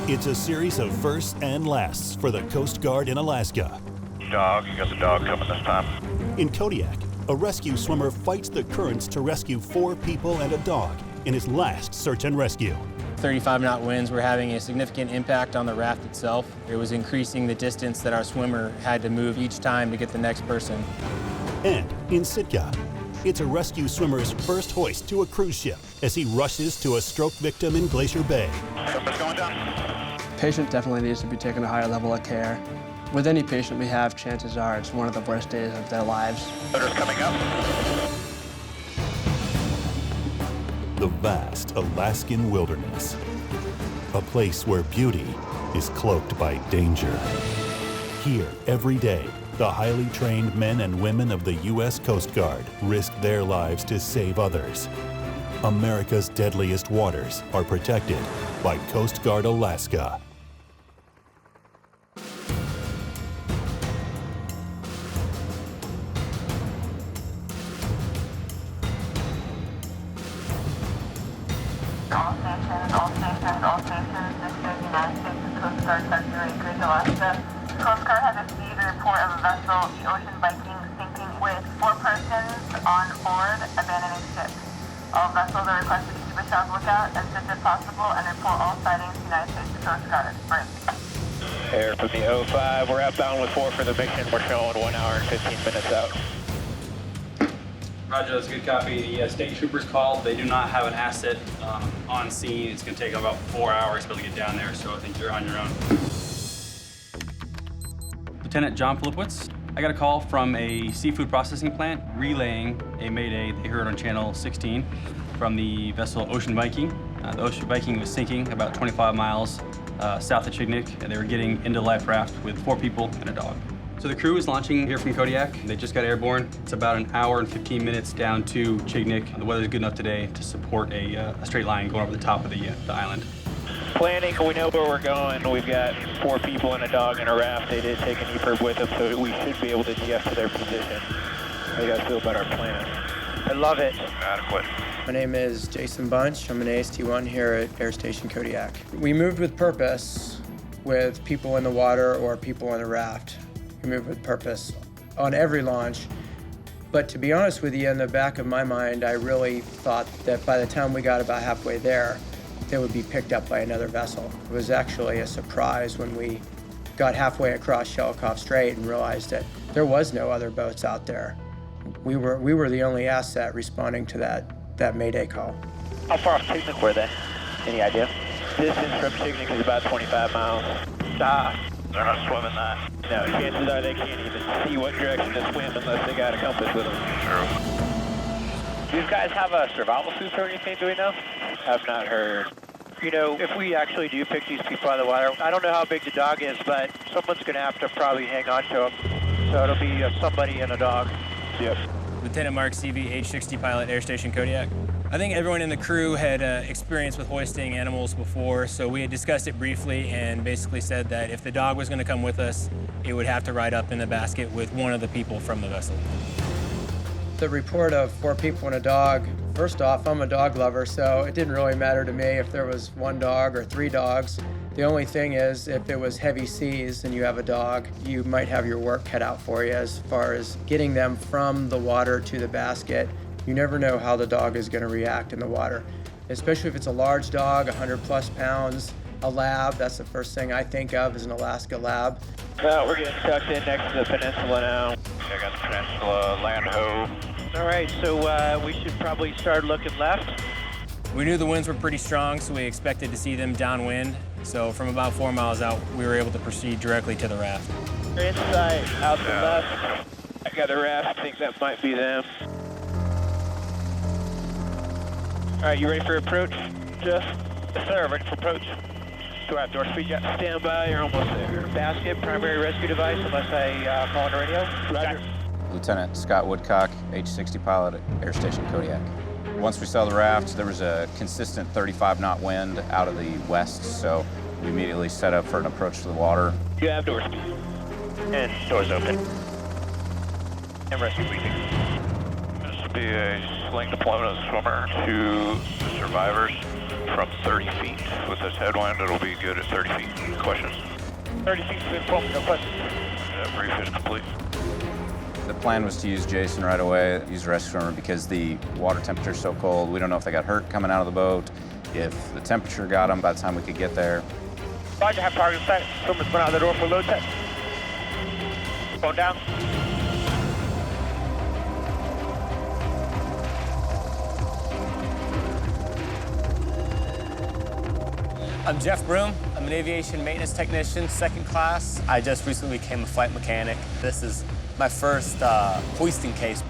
It's a series of firsts and lasts for the Coast Guard in Alaska. Dog, you got the dog coming this time. In Kodiak, a rescue swimmer fights the currents to rescue 4 people and a dog in his last search and rescue. 35-knot winds were having a significant impact on the raft itself. It was increasing the distance that our swimmer had to move each time to get the next person. And in Sitka, it's a rescue swimmer's first hoist to a cruise ship as he rushes to a stroke victim in Glacier Bay. Something's going down. Patient definitely needs to be taken a higher level of care. With any patient we have, chances are it's one of the worst days of their lives. Motor's coming up. The vast Alaskan wilderness, a place where beauty is cloaked by danger. Here, every day, the highly trained men and women of the U.S. Coast Guard risk their lives to save others. America's deadliest waters are protected by Coast Guard Alaska. All stations, this is United States Coast Guard, Sector Anchorage, Alaska. Coast Guard has received a report of a vessel, the Ocean Viking, sinking with 4 persons on board, abandoning ship. All vessels are requested to keep a sharp lookout, assist if possible, and report all sightings to United States Coast Guard. Break. Air from the 05, we're outbound with 4 for the mission. We're showing 1 hour and 15 minutes out. Roger, that's a good copy. The state troopers called. They do not have an asset on scene. It's going to take them about 4 hours to be able to get down there, so I think you're on your own. Lieutenant John Filipowicz, I got a call from a seafood processing plant relaying a mayday they heard on channel 16 from the vessel Ocean Viking. The Ocean Viking was sinking about 25 miles south of Chignik, and they were getting into life raft with 4 people and a dog. So the crew is launching here from Kodiak. They just got airborne. It's about an hour and 15 minutes down to Chignik. The weather's good enough today to support a straight line going over the top of the island. Planning, we know where we're going. We've got 4 people and a dog in a raft. They did take an EPIRB with them, so we should be able to de-esc to their position. How do you guys feel about our plan? I love it. Adequate. My name is Jason Bunch. I'm an AST-1 here at Air Station Kodiak. We moved with purpose with people in the water or people in a raft. We moved with purpose on every launch. But to be honest with you, in the back of my mind, I really thought that by the time we got about halfway there, they would be picked up by another vessel. It was actually a surprise when we got halfway across Shelikof Strait and realized that there was no other boats out there. We were the only asset responding to that mayday call. How far off Chignik were they? Any idea? Distance from Chignik is about 25 miles. They're not swimming that. No, chances are they can't even see what direction to swim unless they got a compass with them. True. Do these guys have a survival suit or anything, do we know? I've not heard. You know, if we actually do pick these people out of the water, I don't know how big the dog is, but someone's going to have to probably hang on to them. So it'll be somebody and a dog. Yep. Lieutenant Mark CV, age 60 pilot, Air Station Kodiak. I think everyone in the crew had experience with hoisting animals before, so we had discussed it briefly and basically said that if the dog was going to come with us, it would have to ride up in the basket with one of the people from the vessel. The report of 4 people and a dog, first off, I'm a dog lover, so it didn't really matter to me if there was 1 dog or 3 dogs. The only thing is, if it was heavy seas and you have a dog, you might have your work cut out for you as far as getting them from the water to the basket. You never know how the dog is going to react in the water, especially if it's a large dog, 100+ pounds, a lab. That's the first thing I think of is an Alaska lab. Well, we're getting tucked in next to the peninsula now. I got the peninsula, land ho. All right, so we should probably start looking left. We knew the winds were pretty strong, so we expected to see them downwind. So from about 4 miles out, we were able to proceed directly to the raft. Inside, out the left. I got a raft, I think that might be them. All right, you ready for approach, Jeff? Yes, sir, ready for approach. Go out, door speed, yeah. Stand by, you're almost there. Basket, primary rescue device, unless I call on the radio. Roger. Lieutenant Scott Woodcock, age 60 pilot at Air Station Kodiak. Once we saw the raft, there was a consistent 35-knot wind out of the west, so we immediately set up for an approach to the water. You have door speed. And doors open. And rescue briefing. This will be a sling deployment of swimmer to survivors from 30 feet. With this headwind, it'll be good at 30 feet. Questions? 30 feet to inform, no questions. Brief is complete. The plan was to use Jason right away, use a rescue swimmer, because the water temperature is so cold. We don't know if they got hurt coming out of the boat, if the temperature got them by the time we could get there. Roger, have target set. Swimmers went out the door for load set. Going down. I'm Jeff Broom. I'm an aviation maintenance technician, second class. I just recently became a flight mechanic. This is my first hoisting case.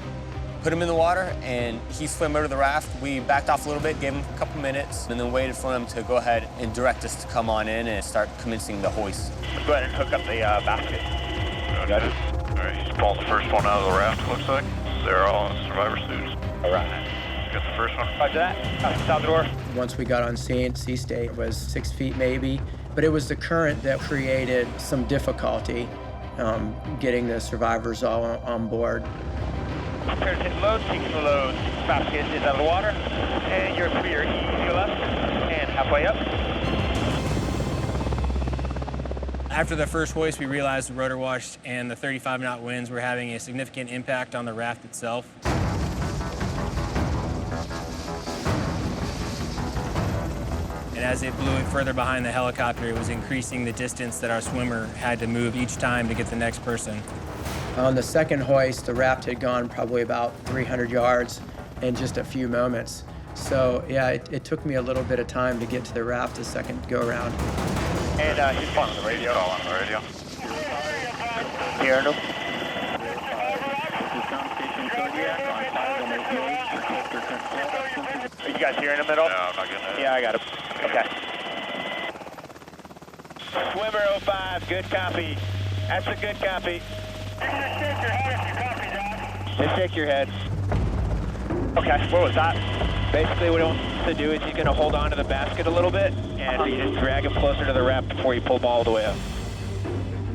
Put him in the water and he swam over the raft. We backed off a little bit, gave him a couple minutes, and then waited for him to go ahead and direct us to come on in and start commencing the hoist. Go ahead and hook up the basket. Got it. All right, he's pulling the first one out of the raft, looks like. They're all in survivor suits. All right. Got the first one. Roger that. Out the door. Once we got on scene, sea state was 6 feet maybe, but it was the current that created some difficulty getting the survivors all on board. Prepare to take the load, taking the load. Basket is out of the water, and you're clear. Easy left, and halfway up. After the first hoist, we realized the rotor wash and the 35-knot winds were having a significant impact on the raft itself. And as it blew it further behind the helicopter, it was increasing the distance that our swimmer had to move each time to get the next person. On the second hoist, the raft had gone probably about 300 yards in just a few moments. So yeah, it took me a little bit of time to get to the raft the second go around. And he's calling on the radio. Call on the radio. Here, no. Are you guys here in the middle? No, I'm not getting that. Yeah, I got it. Okay. Swimmer 05, good copy. That's a good copy. Just shake your head. Okay, what was that? Basically what he wants to do is he's going to hold on to the basket a little bit, and you just drag him closer to the raft before you pull him all the way up.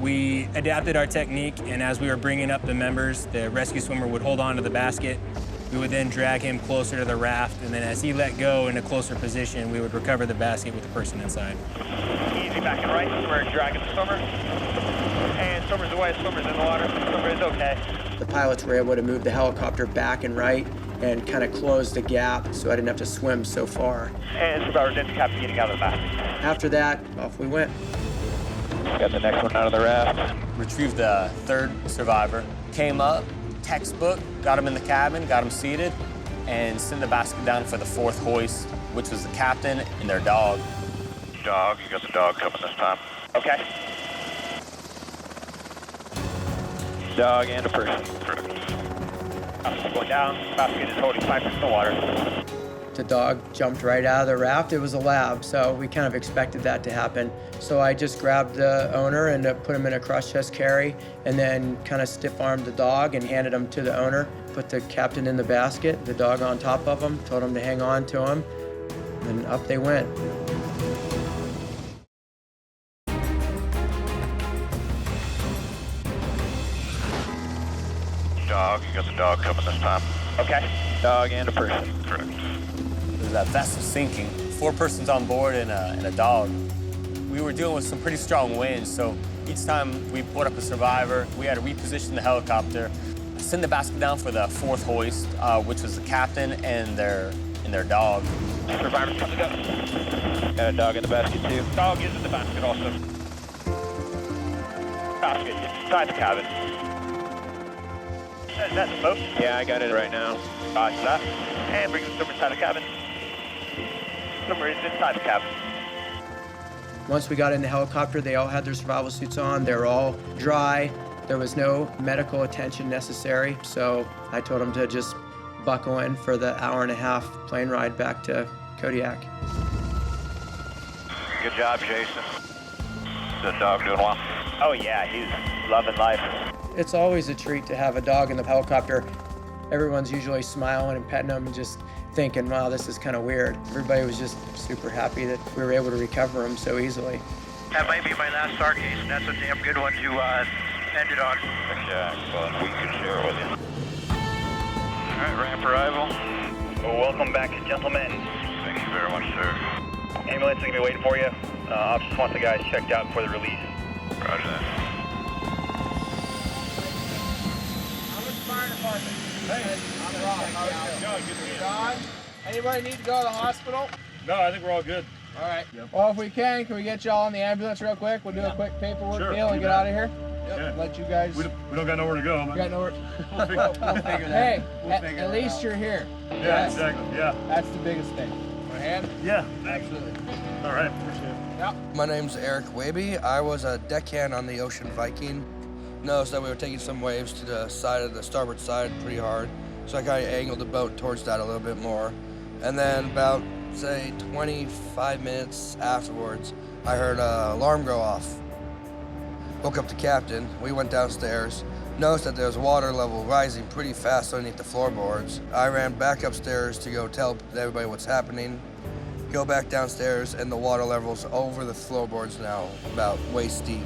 We adapted our technique, and as we were bringing up the members, the rescue swimmer would hold on to the basket. We would then drag him closer to the raft, and then as he let go in a closer position, we would recover the basket with the person inside. Easy back and right. We're dragging the swimmer. And swimmer's away, swimmer's in the water. Swimmer is okay. The pilots were able to move the helicopter back and right and kind of close the gap so I didn't have to swim so far. And survivors in the captain getting out of the basket. After that, off we went. Got the next one out of the raft. Retrieved the third survivor, came up, textbook, got him in the cabin, got him seated, and sent the basket down for the fourth hoist, which was the captain and their dog. Dog, you got the dog coming this time. Okay. Dog and a person. Correct. Going down, basket is holding 5% in the water. The dog jumped right out of the raft. It was a lab, so we kind of expected that to happen. So I just grabbed the owner and put him in a cross-chest carry, and then kind of stiff-armed the dog and handed him to the owner. Put the captain in the basket, the dog on top of him, told him to hang on to him, and up they went. Dog, you got the dog coming this time. Okay. Dog and a person. Correct. That vessel sinking, 4 persons on board and a dog. We were dealing with some pretty strong winds, so each time we put up a survivor, we had to reposition the helicopter, send the basket down for the fourth hoist, which was the captain and their dog. Survivors coming up. Got a dog in the basket too. Dog is in the basket also. Basket inside the cabin. Is that the boat? Yeah, I got it right now. Roger that. And bring the swimmer inside the cabin. Swimmer is inside the cabin. Once we got in the helicopter, they all had their survival suits on. They were all dry. There was no medical attention necessary, so I told them to just buckle in for the hour-and-a-half plane ride back to Kodiak. Good job, Jason. Is that dog doing well? Oh yeah, he's loving life. It's always a treat to have a dog in the helicopter. Everyone's usually smiling and petting them and just thinking, wow, this is kind of weird. Everybody was just super happy that we were able to recover him so easily. That might be my last SAR case, and that's a damn good one to end it on. Yeah, well, we can share it with you. All right, ramp arrival. Well, welcome back, gentlemen. Thank you very much, sir. Ambulance is going to be waiting for you. Officers want the guys checked out before the release. Roger that. John, anybody need to go to the hospital? No, I think we're all good. All right. Yep. Well, if we can we get y'all in the ambulance real quick? We'll do a quick paperwork deal and get out of here. Yep. Let you guys. We don't got nowhere to go. We got nowhere. We'll figure that. Hey, at least you're here. Yeah, exactly. Yeah. That's the biggest thing. My hand? Yeah. Absolutely. All right. Appreciate it. Yep. My name's Eric Waby. I was a deckhand on the Ocean Viking. Noticed that we were taking some waves to the side of the starboard side pretty hard, so I kind of angled the boat towards that a little bit more. And then about, say, 25 minutes afterwards, I heard an alarm go off. Woke up the captain. We went downstairs. Noticed that there was water level rising pretty fast underneath the floorboards. I ran back upstairs to go tell everybody what's happening. Go back downstairs, and the water level's over the floorboards now, about waist deep.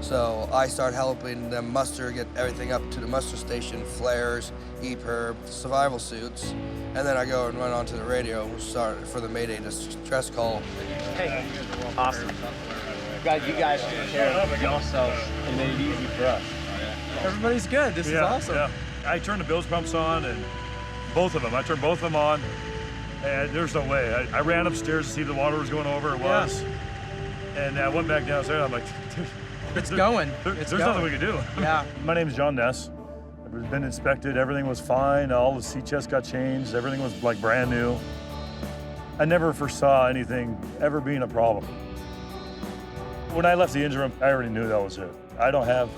So I start helping them muster, get everything up to the muster station, flares, EPIRB, survival suits, and then I go and run onto the radio, start for the Mayday distress call. Hey, awesome. Glad you guys took care of yourselves and made it easy for us. Everybody's good. This is awesome. Yeah. I turned the bilge pumps on, and both of them. I turned both of them on, and there's no way. I ran upstairs to see if the water was going over. It was. And I went back downstairs. I'm like, it's going. There's nothing we can do. Yeah. My name's John Ness. I've been inspected. Everything was fine. All the sea chests got changed. Everything was like brand new. I never foresaw anything ever being a problem. When I left the engine room, I already knew that was it. I don't have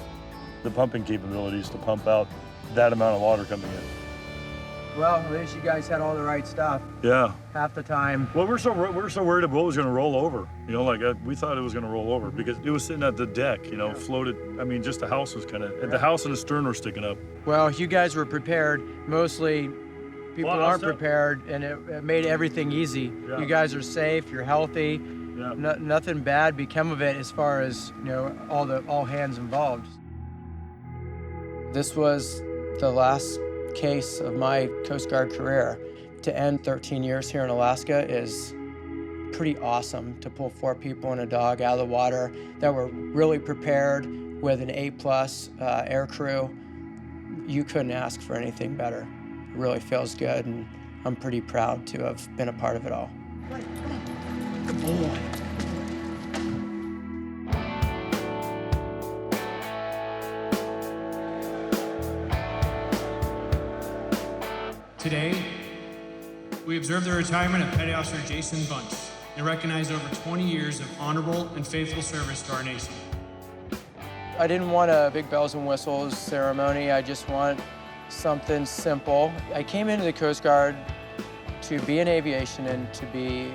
the pumping capabilities to pump out that amount of water coming in. Well, at least you guys had all the right stuff. Yeah. Half the time. Well, we're so worried about what was going to roll over. You know, like we thought it was going to roll over because it was sitting at the deck. You know, floated. I mean, just the house was kind of. The house and the stern were sticking up. Well, you guys were prepared. Mostly, people aren't prepared, and it made everything easy. Yeah. You guys are safe. You're healthy. Yeah. Nothing bad became of it as far as all hands involved. This was the last case of my Coast Guard career. To end 13 years here in Alaska is pretty awesome, to pull 4 people and a dog out of the water that were really prepared with an A+ air crew. You couldn't ask for anything better. It really feels good, and I'm pretty proud to have been a part of it all. Good boy. Today, we observe the retirement of Petty Officer Jason Bunch and recognize over 20 years of honorable and faithful service to our nation. I didn't want a big bells and whistles ceremony. I just want something simple. I came into the Coast Guard to be in aviation and to be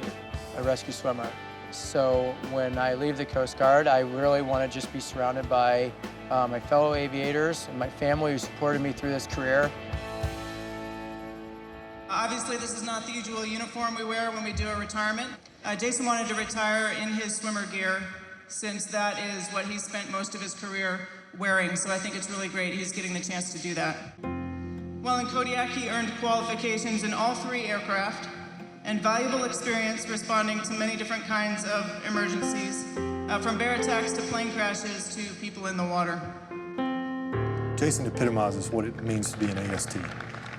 a rescue swimmer. So when I leave the Coast Guard, I really want to just be surrounded by my fellow aviators and my family who supported me through this career. Obviously, this is not the usual uniform we wear when we do a retirement. Jason wanted to retire in his swimmer gear since that is what he spent most of his career wearing, so I think it's really great he's getting the chance to do that. While in Kodiak, he earned qualifications in all 3 aircraft and valuable experience responding to many different kinds of emergencies, from bear attacks to plane crashes to people in the water. Jason epitomizes what it means to be an AST.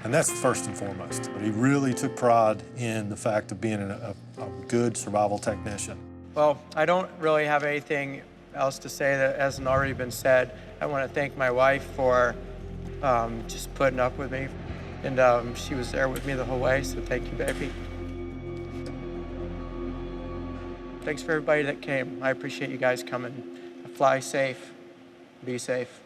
And that's first and foremost. But he really took pride in the fact of being a good survival technician. Well, I don't really have anything else to say that hasn't already been said. I want to thank my wife for just putting up with me. And she was there with me the whole way, so thank you, baby. Thanks for everybody that came. I appreciate you guys coming. Fly safe. Be safe.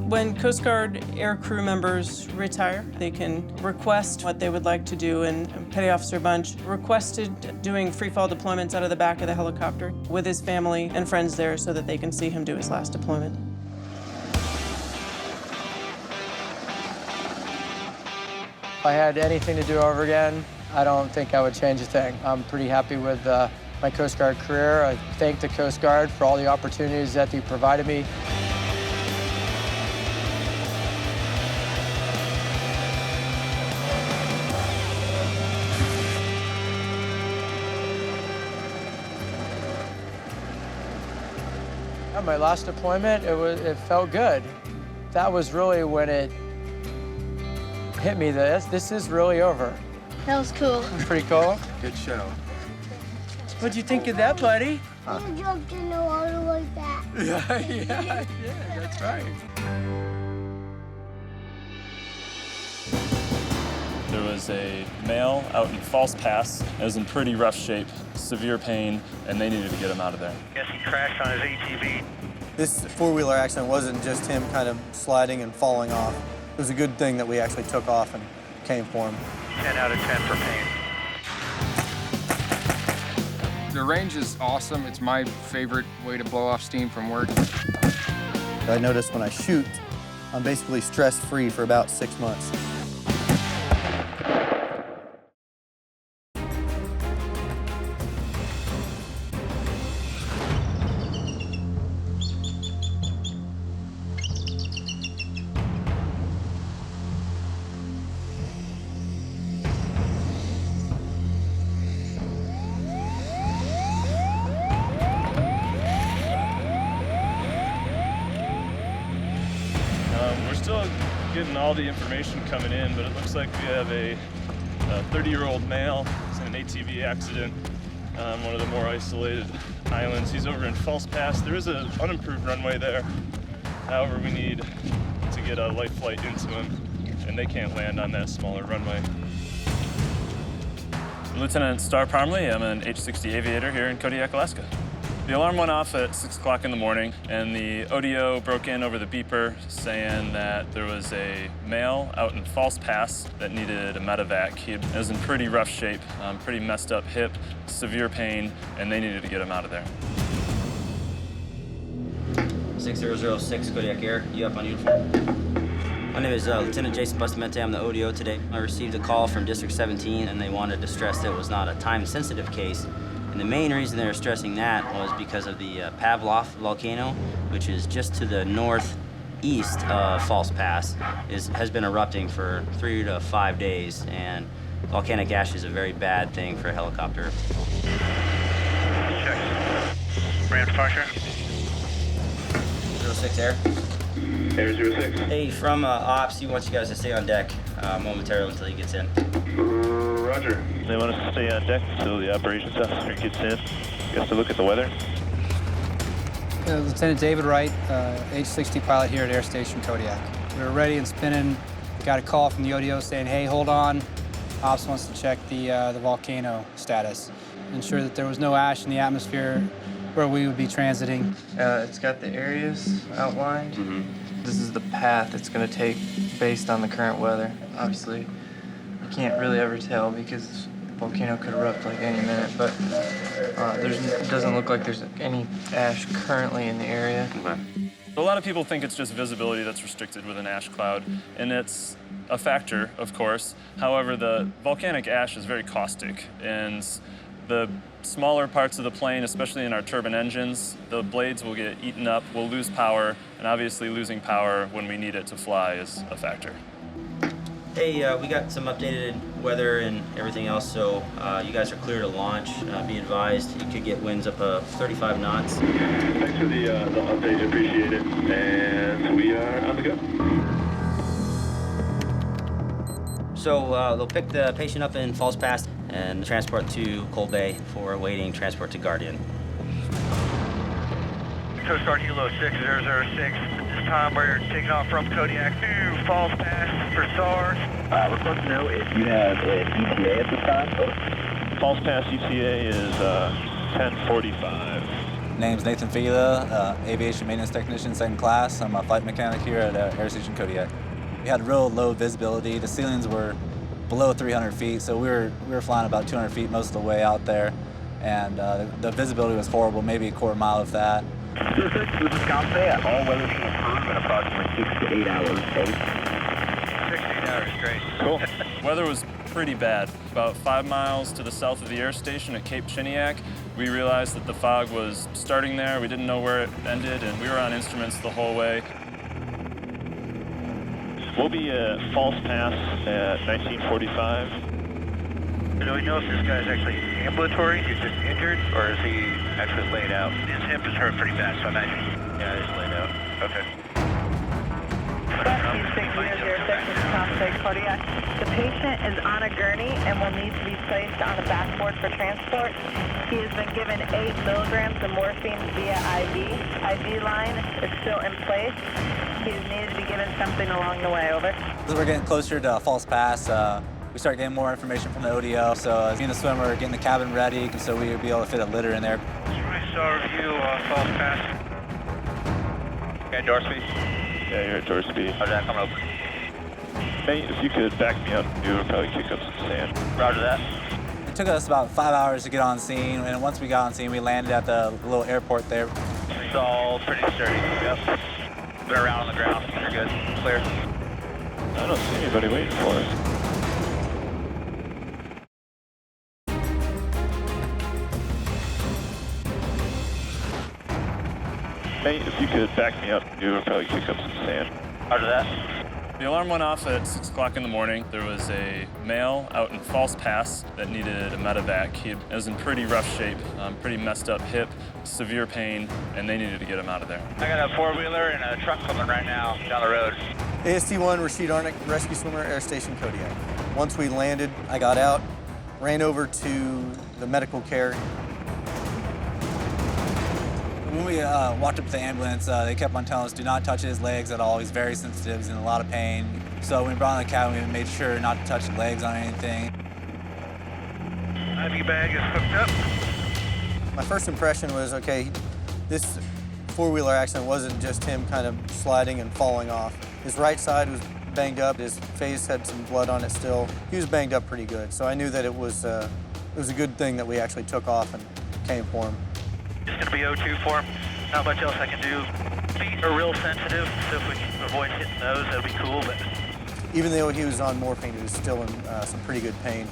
When Coast Guard air crew members retire, they can request what they would like to do, and Petty Officer Bunch requested doing free-fall deployments out of the back of the helicopter with his family and friends there so that they can see him do his last deployment. If I had anything to do over again, I don't think I would change a thing. I'm pretty happy with my Coast Guard career. I thank the Coast Guard for all the opportunities that they provided me. On my last deployment, it felt good. That was really when it hit me that this is really over. That was cool. It was pretty cool. Good show. What'd you think of that, buddy? You jumped in the water like that. Yeah, I did. That's right. There was a male out in False Pass. It was in pretty rough shape, severe pain, and they needed to get him out of there. Guess he crashed on his ATV. This four-wheeler accident wasn't just him kind of sliding and falling off. It was a good thing that we actually took off and came for him. 10 out of 10 for pain. The range is awesome. It's my favorite way to blow off steam from work. I noticed when I shoot, I'm basically stress-free for about 6 months. We're still getting all the information coming in, but it looks like we have a 30-year-old male. He's in an ATV accident on one of the more isolated islands. He's over in False Pass. There is an unimproved runway there. However, we need to get a light flight into him, and they can't land on that smaller runway. Lieutenant Star Parmley. I'm an H-60 aviator here in Kodiak, Alaska. The alarm went off at 6 o'clock in the morning, and the ODO broke in over the beeper saying that there was a male out in False Pass that needed a medevac. He was in pretty rough shape, pretty messed up hip, severe pain, and they needed to get him out of there. 6006 Kodiak Air, you up on uniform? My name is Lieutenant Jason Bustamante. I'm the ODO today. I received a call from District 17, and they wanted to stress that it was not a time-sensitive case. And the main reason they were stressing that was because of the Pavlov volcano, which is just to the northeast of False Pass, has been erupting for 3 to 5 days, and volcanic ash is a very bad thing for a helicopter. Check. Ramp departure. 06 Air. Air 06. Hey, from Ops, he wants you guys to stay on deck momentarily until he gets in. Roger. They want us to stay on deck until the operations officer gets in. Just to look at the weather. Lieutenant David Wright, H-60 pilot here at Air Station Kodiak. We were ready and spinning. Got a call from the ODO saying, hey, hold on. Ops wants to check the volcano status. Ensure that there was no ash in the atmosphere where we would be transiting. It's got the areas outlined. This is the path it's going to take based on the current weather. Obviously, you can't really ever tell because the volcano could erupt like any minute, but it doesn't look like there's any ash currently in the area. A lot of people think it's just visibility that's restricted with an ash cloud, and it's a factor, of course. However, the volcanic ash is very caustic, and the smaller parts of the plane, especially in our turbine engines, the blades will get eaten up, we'll lose power, and obviously losing power when we need it to fly is a factor. Hey, we got some updated weather and everything else, so you guys are clear to launch. Be advised, you could get winds up 35 knots. Thanks for the update, appreciate it. And we are on the go. So they'll pick the patient up in False Pass and transport to Cold Bay for awaiting transport to Guardian. Coast Guard Hilo 6006. This time we're taking off from Kodiak to False Pass for SAR. We're supposed to know if you have an ETA at this time. False Pass ETA is 10:45. Name's Nathan Fila, aviation maintenance technician, second class. I'm a flight mechanic here at Air Station Kodiak. We had real low visibility. The ceilings were below 300 feet, so we were flying about 200 feet most of the way out there, and the visibility was horrible, maybe a quarter mile of that. This is Scout all weather being improved in approximately 6 to 8 hours. 6 to 8 hours, great. Cool. Weather was pretty bad. About 5 miles to the south of the air station at Cape Chiniak, we realized that the fog was starting there. We didn't know where it ended, and we were on instruments the whole way. We'll be at False Pass at 1945. Do we know if this guy's actually ambulatory, he's just injured, or is he actually laid out? His hip is hurt pretty bad, so I imagine Yeah, just laid out. Okay. Rescue 6006 is Station Kodiak. The patient is on a gurney and will need to be placed on the backboard for transport. He has been given 8 milligrams of morphine via IV. IV line is still in place. He's needed to be given something along the way, over. As we're getting closer to False Pass, we start getting more information from the ODO. So me and the swimmer are getting the cabin ready so we would be able to fit a litter in there. Star review, False Pass. Okay, door speed. Yeah, you're at door speed. How's that coming over? Mate, if you could back me up, you would probably kick up some sand. Roger that. It took us about 5 hours to get on scene, and once we got on scene, we landed at the little airport there. It's all pretty sturdy. Yep. Been around on the ground. You're good. Clear. I don't see anybody waiting for us. Mate, if you could back me up, you would probably kick up some sand. Roger that. The alarm went off at 6 o'clock in the morning. There was a male out in False Pass that needed a medevac. He was in pretty rough shape, pretty messed up hip, severe pain, and they needed to get him out of there. I got a four-wheeler and a truck coming right now down the road. AST-1, Rashid Arnick, rescue swimmer, Air Station Kodiak. Once we landed, I got out, ran over to the medical care. When we walked up to the ambulance, they kept on telling us, do not touch his legs at all. He's very sensitive, he's in a lot of pain. So when we brought him to the cabin, we made sure not to touch the legs on anything. IV bag is hooked up. My first impression was, okay, this four-wheeler accident wasn't just him kind of sliding and falling off. His right side was banged up, his face had some blood on it still. He was banged up pretty good, so I knew that it was a good thing that we actually took off and came for him. Just gonna be O2 for him. Not much else I can do. Feet are real sensitive, so if we can avoid hitting those, that'd be cool, but... Even though he was on morphine, he was still in some pretty good pain.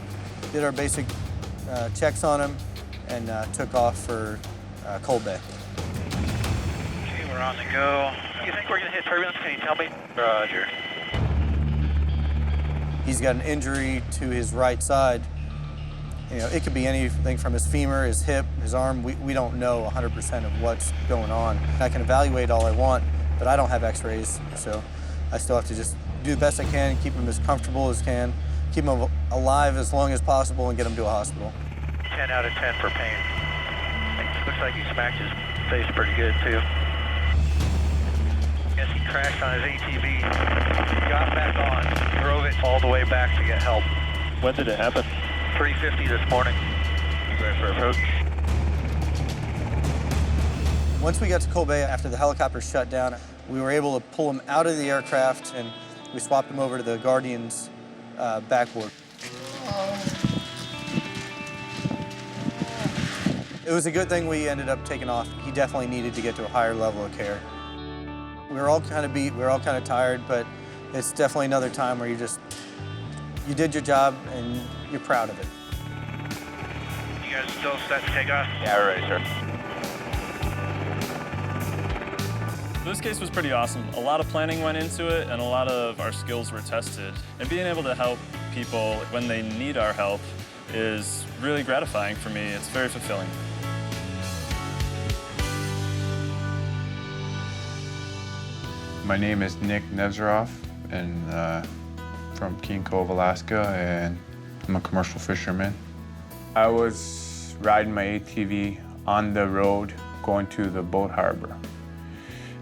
Did our basic checks on him and took off for Cold Bay. Okay, we're on the go. You think we're gonna hit turbulence? Can you tell me? Roger. He's got an injury to his right side. You know, it could be anything from his femur, his hip, his arm. We don't know 100% of what's going on. I can evaluate all I want, but I don't have x-rays, so I still have to just do the best I can, keep him as comfortable as can, keep him alive as long as possible, and get him to a hospital. 10 out of 10 for pain. Looks like he smacked his face pretty good, too. Guess he crashed on his ATV, got back on, drove it all the way back to get help. When did it happen? 3:50 this morning. Ready for approach. Once we got to Cold Bay, after the helicopter shut down, we were able to pull him out of the aircraft and we swapped him over to the Guardian's backboard. It was a good thing we ended up taking off. He definitely needed to get to a higher level of care. We were all kind of beat, we were all kind of tired, but it's definitely another time where you did your job and you're proud of it. You guys still set to take off? Yeah, we're ready, sir. This case was pretty awesome. A lot of planning went into it, and a lot of our skills were tested. And being able to help people when they need our help is really gratifying for me. It's very fulfilling. My name is Nick Nezeroff, and from King Cove, Alaska, and I'm a commercial fisherman. I was riding my ATV on the road going to the boat harbor.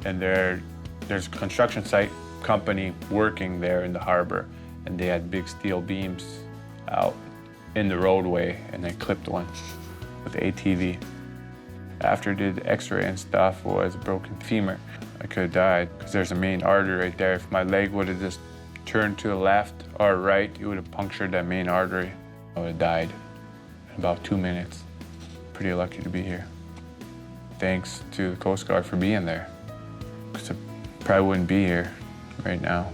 And there's a construction site company working there in the harbor, and they had big steel beams out in the roadway, and they clipped one with the ATV. After I did the x-ray and stuff, was a broken femur. I could have died because there's a main artery right there. If my leg would have just turned to the left or right, it would have punctured that main artery. I would have died in about 2 minutes. Pretty lucky to be here. Thanks to the Coast Guard for being there, because I probably wouldn't be here right now.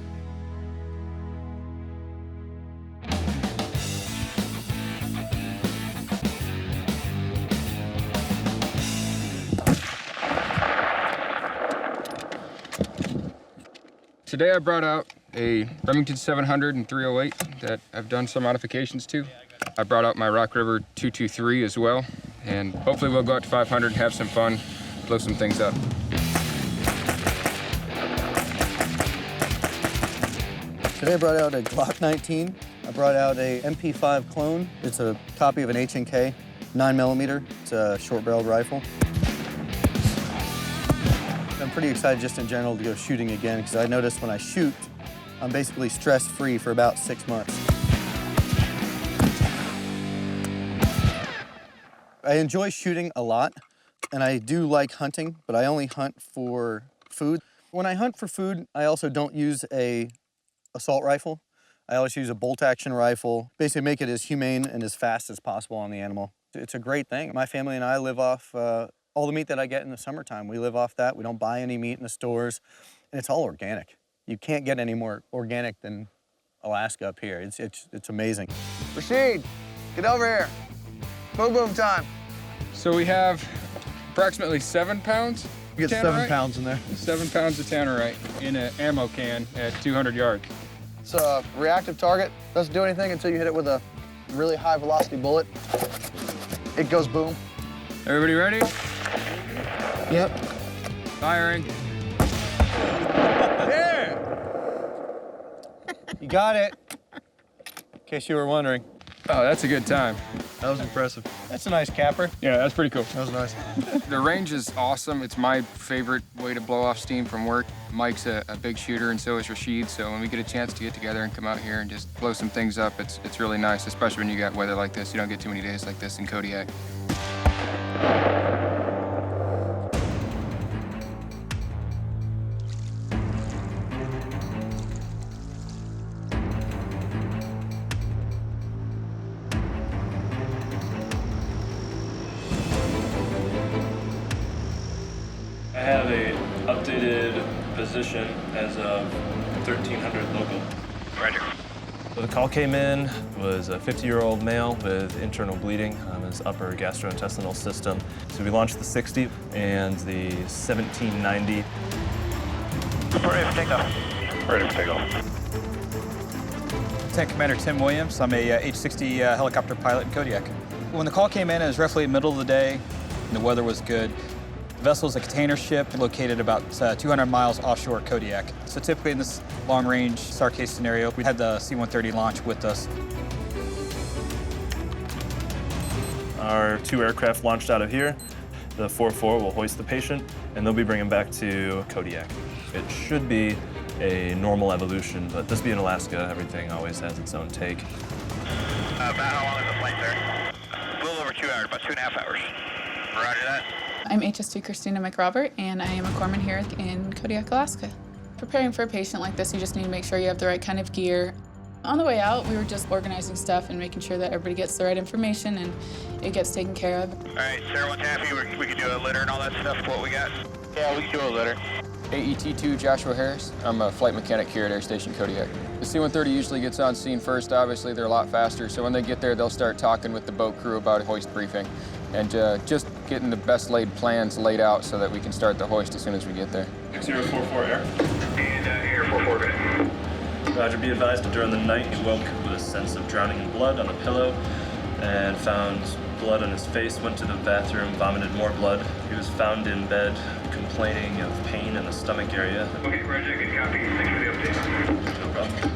Today I brought out a Remington 700 and 308 that I've done some modifications to. I brought out my Rock River 223 as well, and hopefully we'll go out to 500 and have some fun, blow some things up. Today I brought out a Glock 19. I brought out a MP5 clone. It's a copy of an H&K 9mm. It's a short-barreled rifle. I'm pretty excited just in general to go shooting again because I noticed when I shoot, I'm basically stress-free for about 6 months. I enjoy shooting a lot, and I do like hunting, but I only hunt for food. When I hunt for food, I also don't use a assault rifle. I always use a bolt-action rifle, basically make it as humane and as fast as possible on the animal. It's a great thing. My family and I live off all the meat that I get in the summertime. We live off that. We don't buy any meat in the stores, and it's all organic. You can't get any more organic than Alaska up here. It's amazing. Rashid, get over here. Boom boom time. So we have approximately 7 pounds. You get 7 pounds in there. 7 pounds of tannerite in an ammo can at 200 yards. It's a reactive target. Doesn't do anything until you hit it with a really high velocity bullet. It goes boom. Everybody ready? Yep. Firing. Yeah! You got it. In case you were wondering. Oh, that's a good time. That was impressive. That's a nice capper. Yeah, that's pretty cool. That was nice. The range is awesome. It's my favorite way to blow off steam from work. Mike's a big shooter, and so is Rashid. So when we get a chance to get together and come out here and just blow some things up, it's really nice, especially when you got weather like this. You don't get too many days like this in Kodiak. I have a updated position as of 1300 local. Roger. So the call came in, was a 50-year-old male with internal bleeding on his upper gastrointestinal system. So we launched the 60 and the 1790. Ready for takeoff. Ready for takeoff. Lieutenant Commander Tim Williams. I'm a H-60 helicopter pilot in Kodiak. When the call came in, it was roughly the middle of the day, and the weather was good. The vessel is a container ship located about 200 miles offshore Kodiak. So typically in this long-range SAR case scenario, we had the C-130 launch with us. Our 2 aircraft launched out of here. The 4-4 will hoist the patient, and they'll be bringing back to Kodiak. It should be a normal evolution, but this being Alaska, everything always has its own take. About how long is the flight, sir? A little over 2 hours, about 2.5 hours. Roger that. I'm HST Christina McRobert, and I am a corpsman here in Kodiak, Alaska. Preparing for a patient like this, you just need to make sure you have the right kind of gear. On the way out, we were just organizing stuff and making sure that everybody gets the right information and it gets taken care of. All right, sir, once happy, we can do a litter and all that stuff, what we got? Yeah, we can do a litter. AET-2 Joshua Harris. I'm a flight mechanic here at Air Station Kodiak. The C-130 usually gets on scene first. Obviously, they're a lot faster, so when they get there, they'll start talking with the boat crew about a hoist briefing and just getting the best laid plans laid out so that we can start the hoist as soon as we get there. 6044 air. And air 44, good. Roger, be advised that during the night he woke with a sense of drowning in blood on the pillow and found blood on his face, went to the bathroom, vomited more blood. He was found in bed complaining of pain in the stomach area. Okay, Roger, good copy. Thanks for the update. No problem.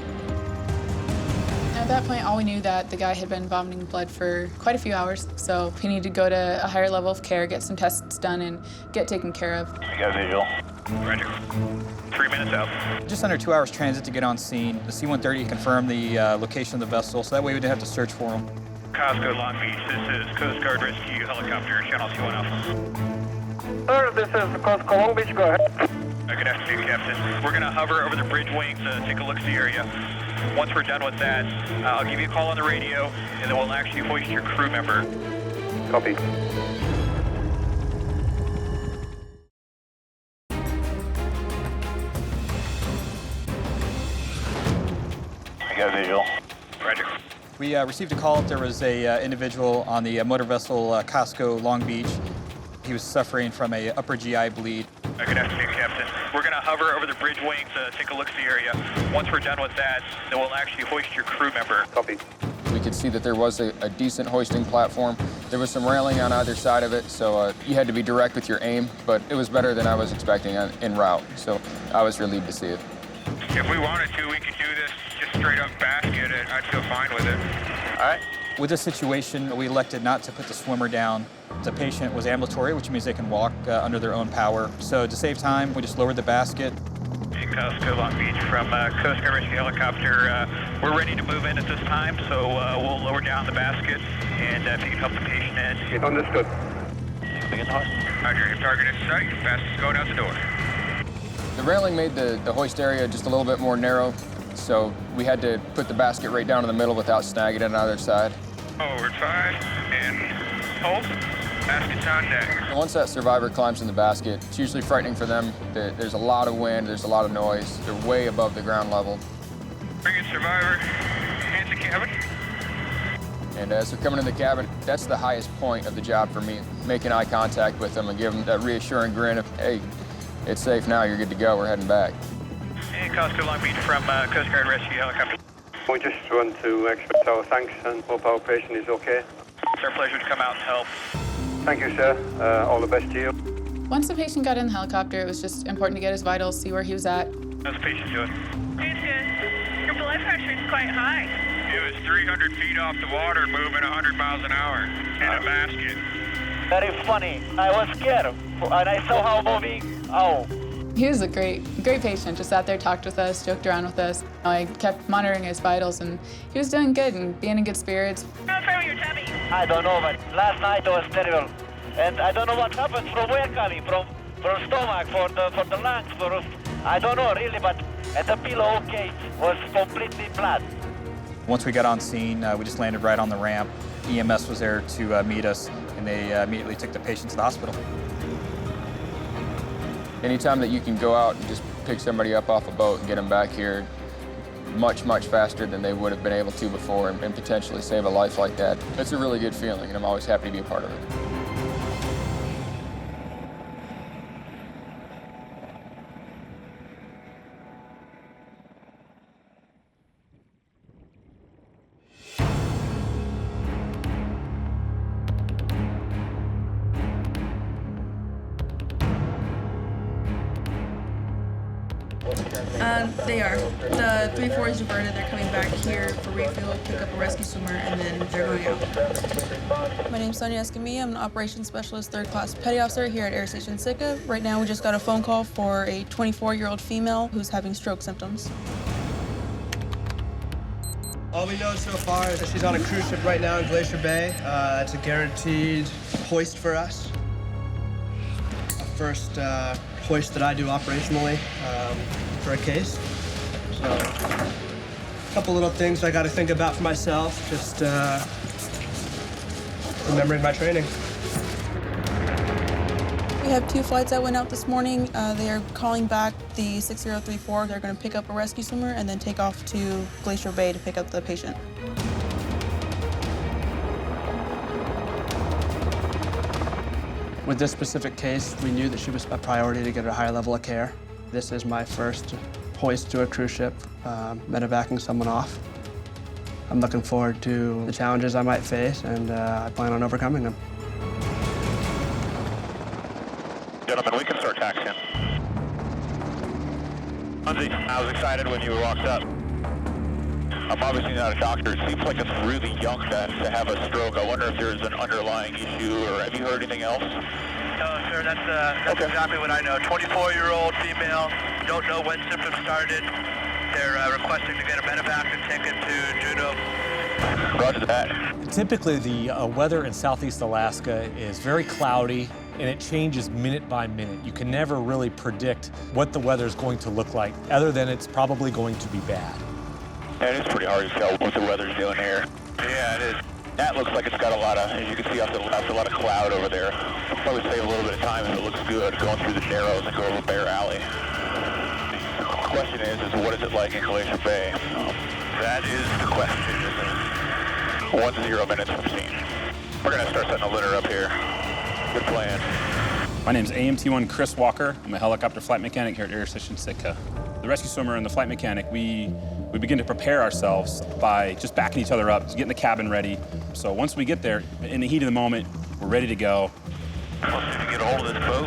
At that point, all we knew that the guy had been vomiting blood for quite a few hours, so he needed to go to a higher level of care, get some tests done, and get taken care of. You got visual. Roger. 3 minutes out. Just under 2 hours transit to get on scene. The C-130 confirmed the location of the vessel, so that way we didn't have to search for him. Costco, Long Beach. This is Coast Guard Rescue Helicopter, Channel 21 Alpha. Sir, this is Costco, Long Beach. Go ahead. Good afternoon, Captain. We're going to hover over the bridge wing to take a look at the area. Once we're done with that, I'll give you a call on the radio, and then we'll actually hoist your crew member. Copy. I got visual. Roger. We received a call that there was a individual on the motor vessel Costco, Long Beach. He was suffering from a upper GI bleed. Good afternoon, Captain. We're going to hover over the bridge wing to take a look at the area. Once we're done with that, then we'll actually hoist your crew member. Copy. We could see that there was a decent hoisting platform. There was some railing on either side of it, so you had to be direct with your aim, but it was better than I was expecting en route, so I was relieved to see it. If we wanted to, we could do this straight up basket, I'd feel fine with it. All right. With this situation, we elected not to put the swimmer down. The patient was ambulatory, which means they can walk under their own power. So to save time, we just lowered the basket. Coast Long Beach from Coast Guard Rescue Helicopter. We're ready to move in at this time, so we'll lower down the basket, and if you can help the patient in. Understood. Begin the hoist. Roger, your target is sight. Fastest going out the door. The railing made the hoist area just a little bit more narrow, so we had to put the basket right down in the middle without snagging it on either side. Forward 5, and hold. Basket's on deck. Once that survivor climbs in the basket, it's usually frightening for them. There's a lot of wind, there's a lot of noise. They're way above the ground level. Bring in survivor, hands the cabin. And as they're coming in the cabin, that's the highest point of the job for me, making eye contact with them and give them that reassuring grin of, hey, it's safe now, you're good to go, we're heading back. And Coast Long Beach from Coast Guard Rescue Helicopter. We just want to express our thanks and hope our patient is okay. It's our pleasure to come out and help. Thank you, sir. All the best to you. Once the patient got in the helicopter, it was just important to get his vitals, see where he was at. How's the patient doing? It's good. Your blood pressure is quite high. It was 300 feet off the water, moving 100 miles an hour in a basket. Very funny. I was scared, and I saw how moving. Oh. He was a great patient, just sat there, talked with us, joked around with us. I kept monitoring his vitals, and he was doing good and being in good spirits. How's wrong with your tummy? I don't know, but last night was terrible. And I don't know what happened, from where coming, from stomach, for the lungs, I don't know really, but at the pillow case was completely blood. Once we got on scene, we just landed right on the ramp. EMS was there to meet us, and they immediately took the patient to the hospital. Anytime that you can go out and just pick somebody up off a boat and get them back here much, much faster than they would have been able to before and potentially save a life like that, it's a really good feeling, and I'm always happy to be a part of it. They are. The 3-4 is diverted. They're coming back here for refuel, pick up a rescue swimmer, and then they're going out. My name's Sonia Escamilla. I'm an operations specialist, 3rd class petty officer here at Air Station Sitka. Right now, we just got a phone call for a 24-year-old female who's having stroke symptoms. All we know so far is that she's on a cruise ship right now in Glacier Bay. It's a guaranteed hoist for us. First hoist that I do operationally for a case. So, a couple little things I got to think about for myself, just remembering my training. We have 2 flights that went out this morning. They are calling back the 6034. They're going to pick up a rescue swimmer and then take off to Glacier Bay to pick up the patient. With this specific case, we knew that she was a priority to get a higher level of care. This is my first hoist to a cruise ship, medevacing someone off. I'm looking forward to the challenges I might face, and I plan on overcoming them. Gentlemen, we can start taxiing. Lindsay, I was excited when you walked up. I'm obviously not a doctor. It seems like it's really young to have a stroke. I wonder if there's an underlying issue, or have you heard anything else? No, sir, that's okay. Exactly what I know. 24-year-old female, don't know when symptoms started. They're requesting to get a medevac and take it to Juneau. Roger that. Typically, the weather in southeast Alaska is very cloudy, and it changes minute by minute. You can never really predict what the weather is going to look like, other than it's probably going to be bad. Yeah, it is pretty hard to tell what the weather's doing here. Yeah, it is. That looks like it's got a lot of, as you can see off the left, a lot of cloud over there. I'll probably save a little bit of time if it looks good, going through the Narrows and go over Bear Alley. The question is what is it like in Glacier Bay? That is the question, isn't it? 10 minutes from scene. We're going to start setting a litter up here. Good plan. My name is AMT-1 Chris Walker. I'm a helicopter flight mechanic here at Air Station Sitka. The rescue swimmer and the flight mechanic, we begin to prepare ourselves by just backing each other up, getting the cabin ready. So once we get there, in the heat of the moment, we're ready to go. Let's see if we can get a hold of this boat.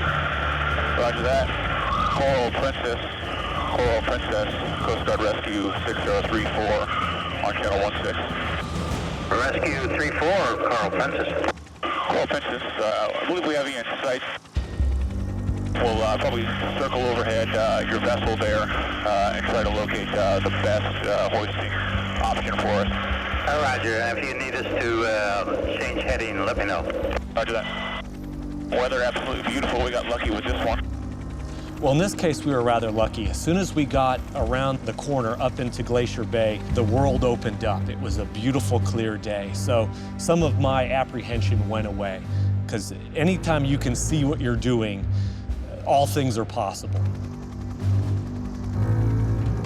Roger that. Coral Princess. Coral Princess, Coast Guard Rescue 6034 on channel 16. Rescue 34, Coral Princess. Coral Princess, I believe we have you in sight. We'll probably circle overhead your vessel there and try to locate the best hoisting option for us. Roger. If you need us to change heading, let me know. Roger that. Weather absolutely beautiful. We got lucky with this one. Well, in this case, we were rather lucky. As soon as we got around the corner up into Glacier Bay, the world opened up. It was a beautiful, clear day. So some of my apprehension went away, because anytime you can see what you're doing, all things are possible.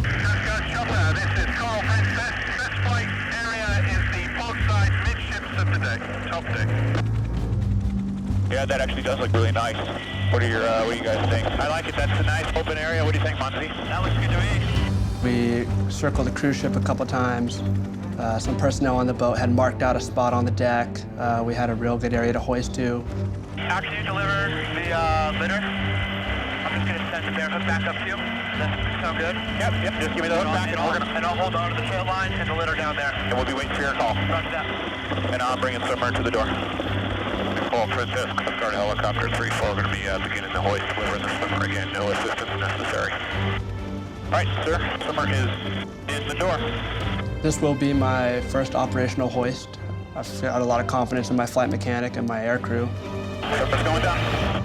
This is Coral Princess. This flight area is the both sides midships of the deck, top deck. Yeah, that actually does look really nice. What do you guys think? I like it. That's a nice open area. What do you think, Monty? That looks good to me. We circled the cruise ship a couple times. Some personnel on the boat had marked out a spot on the deck. We had a real good area to hoist to. How can you deliver the litter? I'm just going to send the bear hook back up to you. Does that sound good? Yep. Just give me the hook back and I'll hold on to the tail line and the litter down there. And we'll be waiting for your call. Roger that. And I'm bringing swimmer to the door. Coral Princess, Coast Guard Helicopter 34, going to be beginning the hoist, delivering the swimmer again. No assistance necessary. All right, sir. Swimmer is in the door. This will be my first operational hoist. I've got a lot of confidence in my flight mechanic and my air crew. Swimmer's going down.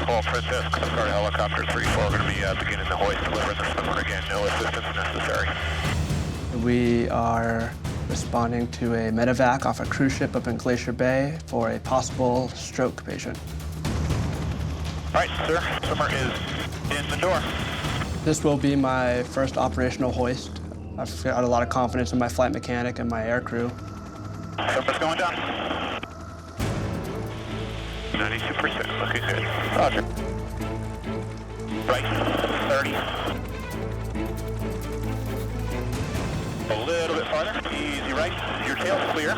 Coral Princess, Coast Guard Helicopter 34, going to be beginning the hoist, delivering the swimmer again. No assistance necessary. We are responding to a medevac off a cruise ship up in Glacier Bay for a possible stroke patient. All right, sir. Swimmer is in the door. This will be my first operational hoist. I've got a lot of confidence in my flight mechanic and my air crew. Swimmer's going down. 92%, looking good. Roger. Right, 30. A little bit farther. Easy right. Your tail's clear.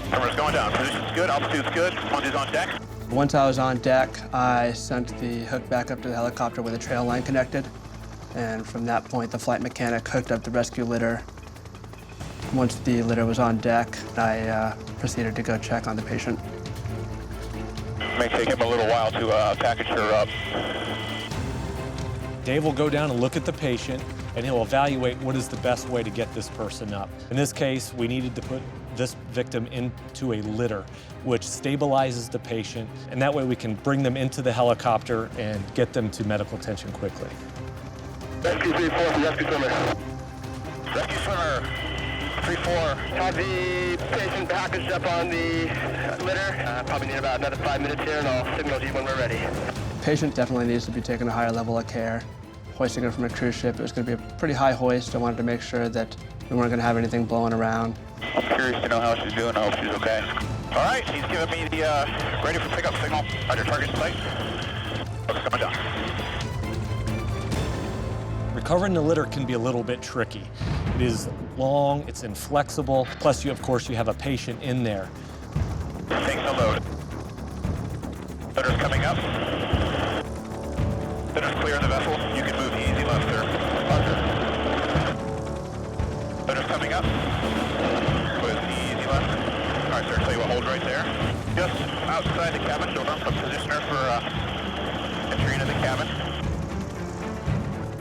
Swimmer's going down. Position's good, altitude's good. Monty's on deck. Once I was on deck, I sent the hook back up to the helicopter with a trail line connected. And from that point, the flight mechanic hooked up the rescue litter. Once the litter was on deck, I proceeded to go check on the patient. It may take him a little while to package her up. Dave will go down and look at the patient, and he'll evaluate what is the best way to get this person up. In this case, we needed to put this victim into a litter, which stabilizes the patient, and that way we can bring them into the helicopter and get them to medical attention quickly. Rescue 34, rescue swimmer. Rescue swimmer, 34. Have the patient packaged up on the litter. Probably need about another 5 minutes here, and I'll signal to you when we're ready. The patient definitely needs to be taken a higher level of care. Hoisting her from a cruise ship, it was going to be a pretty high hoist. I wanted to make sure that we weren't going to have anything blowing around. I'm curious to know how she's doing. I hope she's okay. All right, he's giving me the ready for pickup signal. Roger, target in sight. Hook's coming down. Recovering the litter can be a little bit tricky. It is long, it's inflexible, plus of course you have a patient in there. Taking the load. Litter's coming up. Litter's clear in the vessel. You can move easy left, sir. Roger. Litter's coming up. With easy left. All right, sir, tell you what, hold right there. Just outside the cabin, so don't position her for entry into the cabin.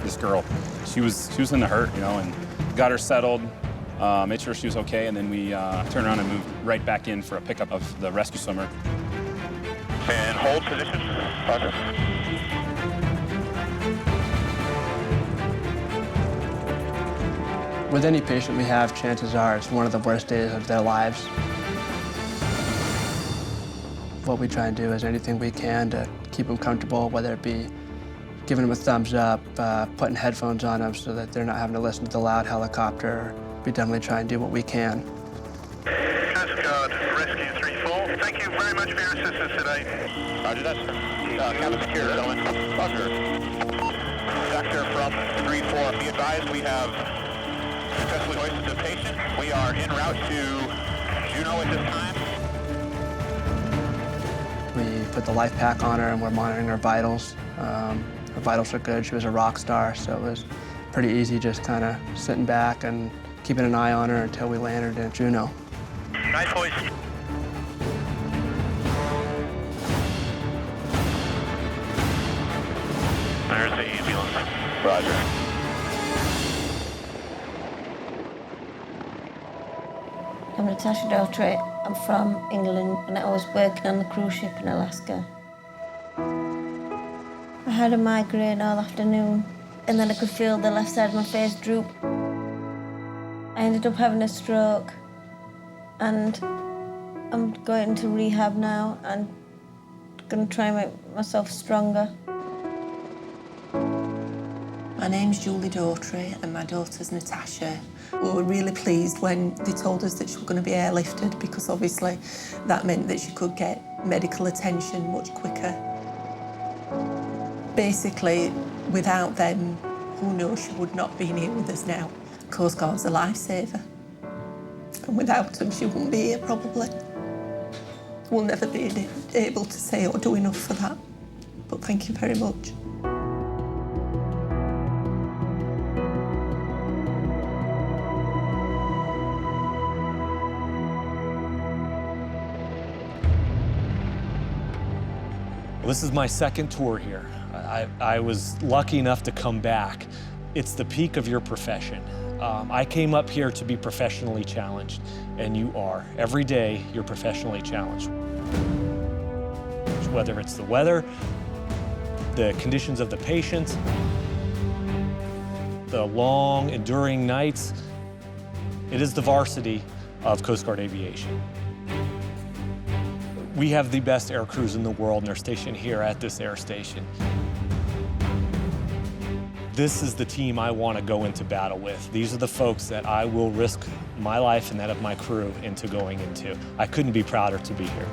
This girl, she was in the hurt, and got her settled, made sure she was okay, and then we turned around and moved right back in for a pickup of the rescue swimmer. And hold position. Roger. With any patient we have, chances are it's one of the worst days of their lives. What we try and do is anything we can to keep them comfortable, whether it be giving them a thumbs up, putting headphones on them so that they're not having to listen to the loud helicopter. We definitely try and do what we can. Coast Guard Rescue 34. Thank you very much for your assistance today. Roger that, sir. Cabin secure, gentlemen. Roger. Sector from 3-4. Be advised, we have Successfully hoisted the patient. We are en route to Juneau at this time. We put the life pack on her and we're monitoring her vitals. Her vitals are good. She was a rock star, so it was pretty easy just kind of sitting back and keeping an eye on her until we landed in Juneau. Nice hoist. There's the ambulance. Roger. I'm Natasha Daughtry. I'm from England and I was working on the cruise ship in Alaska. I had a migraine all afternoon and then I could feel the left side of my face droop. I ended up having a stroke and I'm going to rehab now and going to try and make myself stronger. My name's Julie Daughtry and my daughter's Natasha. We were really pleased when they told us that she was going to be airlifted because obviously that meant that she could get medical attention much quicker. Basically, without them, who knows, she would not be here with us now. Coast Guard's a lifesaver. And without them, she wouldn't be here probably. We'll never be able to say or do enough for that. But thank you very much. Well, this is my second tour here. I was lucky enough to come back. It's the peak of your profession. I came up here to be professionally challenged, and you are. Every day, you're professionally challenged. Whether it's the weather, the conditions of the patient, the long, enduring nights, it is the varsity of Coast Guard aviation. We have the best air crews in the world, and they're stationed here at this air station. This is the team I want to go into battle with. These are the folks that I will risk my life and that of my crew into going into. I couldn't be prouder to be here.